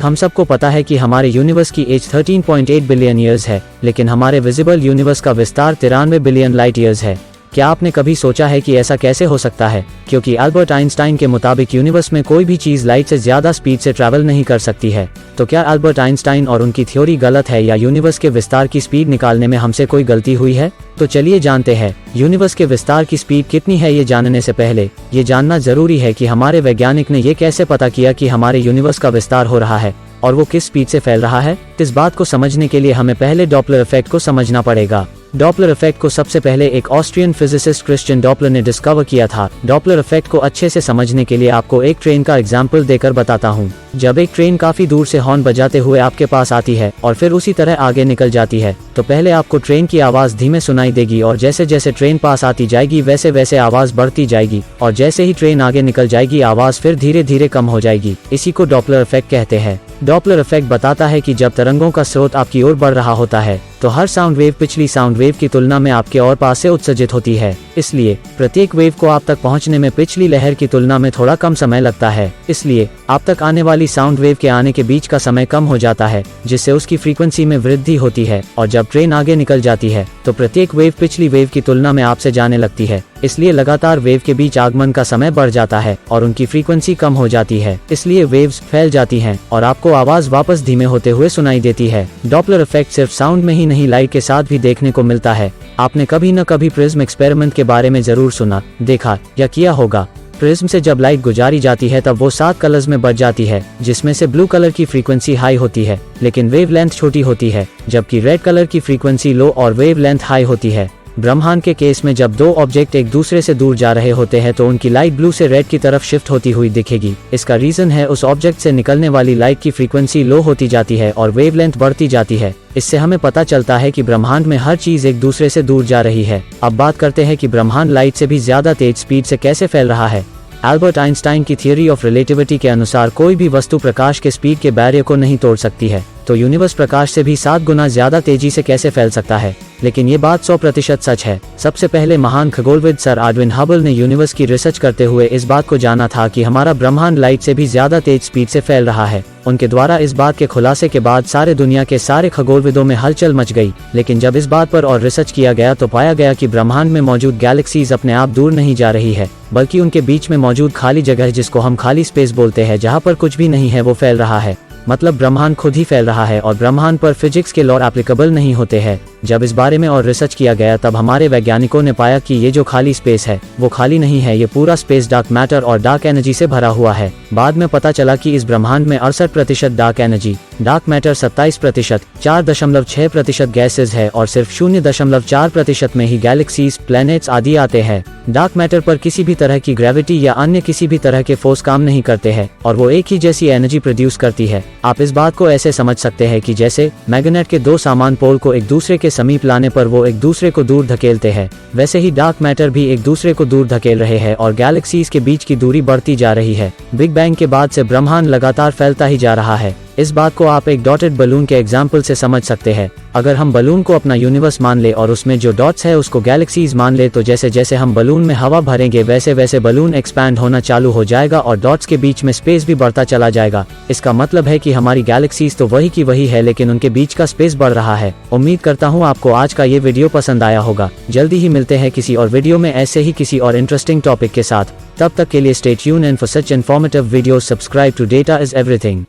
हम सबको पता है कि हमारे यूनिवर्स की एज 13.8 बिलियन ईयर्स है, लेकिन हमारे विजिबल यूनिवर्स का विस्तार 93 बिलियन लाइट ईयर्स है। क्या आपने कभी सोचा है कि ऐसा कैसे हो सकता है? क्योंकि अल्बर्ट आइंस्टाइन के मुताबिक यूनिवर्स में कोई भी चीज़ लाइट से ज़्यादा स्पीड से ट्रैवल नहीं कर सकती है। तो क्या अल्बर्ट आइंस्टाइन और उनकी थ्योरी गलत है, या यूनिवर्स के विस्तार की स्पीड निकालने में हमसे कोई गलती हुई है? तो चलिए जानते हैं यूनिवर्स के विस्तार की स्पीड कितनी है। ये जानने से पहले ये जानना जरूरी है कि हमारे वैज्ञानिक ने ये कैसे पता किया कि हमारे यूनिवर्स का विस्तार हो रहा है और वो किस स्पीड से फैल रहा है। इस बात को समझने के लिए हमें पहले डॉपलर इफेक्ट को समझना पड़ेगा। डॉपलर इफेक्ट को सबसे पहले एक ऑस्ट्रियन फिजिसिस्ट क्रिश्चियन डॉपलर ने डिस्कवर किया था। डॉपलर इफेक्ट को अच्छे से समझने के लिए आपको एक ट्रेन का एग्जाम्पल देकर बताता हूँ। जब एक ट्रेन काफी दूर से हॉर्न बजाते हुए आपके पास आती है और फिर उसी तरह आगे निकल जाती है, तो पहले आपको ट्रेन की आवाज धीमे सुनाई देगी और जैसे जैसे ट्रेन पास आती जाएगी वैसे वैसे आवाज बढ़ती जाएगी, और जैसे ही ट्रेन आगे निकल जाएगी आवाज फिर धीरे धीरे कम हो जाएगी। इसी को डॉपलर इफेक्ट कहते हैं। डॉपलर इफेक्ट बताता है कि जब तरंगों का स्रोत आपकी ओर बढ़ रहा होता है तो हर साउंड वेव पिछली साउंड वेव की तुलना में आपके और पास से उत्सर्जित होती है। इसलिए प्रत्येक वेव को आप तक पहुंचने में पिछली लहर की तुलना में थोड़ा कम समय लगता है। इसलिए आप तक आने वाली साउंड वेव के आने के बीच का समय कम हो जाता है, जिससे उसकी फ्रीक्वेंसी में वृद्धि होती है। और जब ट्रेन आगे निकल जाती है तो प्रत्येक वेव पिछली वेव की तुलना में आपसे जाने लगती है। इसलिए लगातार वेव के बीच आगमन का समय बढ़ जाता है और उनकी फ्रीक्वेंसी कम हो जाती है। इसलिए वेव्स फैल जाती हैं और आपको आवाज वापस धीमे होते हुए सुनाई देती है। डॉपलर इफेक्ट सिर्फ साउंड में ही नहीं, लाइट के साथ भी देखने को मिलता है। आपने कभी न कभी प्रिज्म एक्सपेरिमेंट के बारे में जरूर सुना, देखा या किया होगा। प्रिज्म से जब लाइट गुजारी जाती है तब वो 7 कलर्स में बट जाती है, जिसमें से ब्लू कलर की फ्रीक्वेंसी हाई होती है लेकिन वेव लेंथ छोटी होती है, जबकि रेड कलर की फ्रीक्वेंसी लो और वेव लेंथ हाई होती है। ब्रह्मांड के केस में जब दो ऑब्जेक्ट एक दूसरे से दूर जा रहे होते हैं तो उनकी लाइट ब्लू से रेड की तरफ शिफ्ट होती हुई दिखेगी। इसका रीजन है उस ऑब्जेक्ट से निकलने वाली लाइट की फ्रीक्वेंसी लो होती जाती है और वेवलेंथ बढ़ती जाती है। इससे हमें पता चलता है कि ब्रह्मांड में हर चीज एक दूसरे से दूर जा रही है। अब बात करते हैं कि ब्रह्मांड लाइट से भी ज्यादा तेज स्पीड से कैसे फैल रहा है। अल्बर्ट आइंस्टाइन की थियरी ऑफ रिलेटिविटी के अनुसार कोई भी वस्तु प्रकाश के स्पीड के बैरियर को नहीं तोड़ सकती है, तो यूनिवर्स प्रकाश से भी 7 गुना ज्यादा तेजी से कैसे फैल सकता है। लेकिन ये बात 100% सच है। सबसे पहले महान खगोलविद सर एडविन हबल ने यूनिवर्स की रिसर्च करते हुए इस बात को जाना था कि हमारा ब्रह्मांड लाइट से भी ज्यादा तेज स्पीड से फैल रहा है। उनके द्वारा इस बात के खुलासे के बाद सारे दुनिया के सारे खगोलविदों में हलचल मच गई। लेकिन जब इस बात पर और रिसर्च किया गया तो पाया गया कि ब्रह्मांड में मौजूद गैलेक्सीज अपने आप दूर नहीं जा रही है, बल्कि उनके बीच में मौजूद खाली जगह, जिसको हम खाली स्पेस बोलते हैं, जहाँ पर कुछ भी नहीं है, वो फैल रहा है। मतलब ब्रह्मांड खुद ही फैल रहा है और ब्रह्मांड पर फिजिक्स के लॉ एप्लीकेबल नहीं होते हैं। जब इस बारे में और रिसर्च किया गया तब हमारे वैज्ञानिकों ने पाया कि ये जो खाली स्पेस है वो खाली नहीं है, ये पूरा स्पेस डार्क मैटर और डार्क एनर्जी से भरा हुआ है। बाद में पता चला कि इस ब्रह्मांड में 68% dark energy, dark matter 27%, 4.6% gases है और सिर्फ 0.4% में ही गैलेक्सीज, प्लैनेट्स आदि आते हैं। डार्क मैटर पर किसी भी तरह की ग्रेविटी या अन्य किसी भी तरह के फोर्स काम नहीं करते हैं और वो एक ही जैसी एनर्जी प्रोड्यूस करती है। आप इस बात को ऐसे समझ सकते हैं कि जैसे मैग्नेट के दो समान पोल को एक दूसरे के समीप लाने पर वो एक दूसरे को दूर धकेलते हैं, वैसे ही डार्क मैटर भी एक दूसरे को दूर धकेल रहे हैं और गैलेक्सीज के बीच की दूरी बढ़ती जा रही है। बिग बैंग के बाद से ब्रह्मांड लगातार फैलता ही जा रहा है। इस बात को आप एक डॉटेड बलून के एग्जाम्पल से समझ सकते हैं। अगर हम बलून को अपना यूनिवर्स मान ले और उसमें जो डॉट्स है उसको गैलेक्सीज मान ले, तो जैसे जैसे हम बलून में हवा भरेंगे वैसे वैसे बलून एक्सपैंड होना चालू हो जाएगा और डॉट्स के बीच में स्पेस भी बढ़ता चला जाएगा। इसका मतलब है कि हमारी गैलेक्सीज तो वही की वही है, लेकिन उनके बीच का स्पेस बढ़ रहा है। उम्मीद करता हूँ आपको आज का ये वीडियो पसंद आया होगा। जल्दी ही मिलते हैं किसी और वीडियो में ऐसे ही किसी और इंटरेस्टिंग टॉपिक के साथ। तब तक के लिए stay tuned and for such informative videos subscribe to data is everything.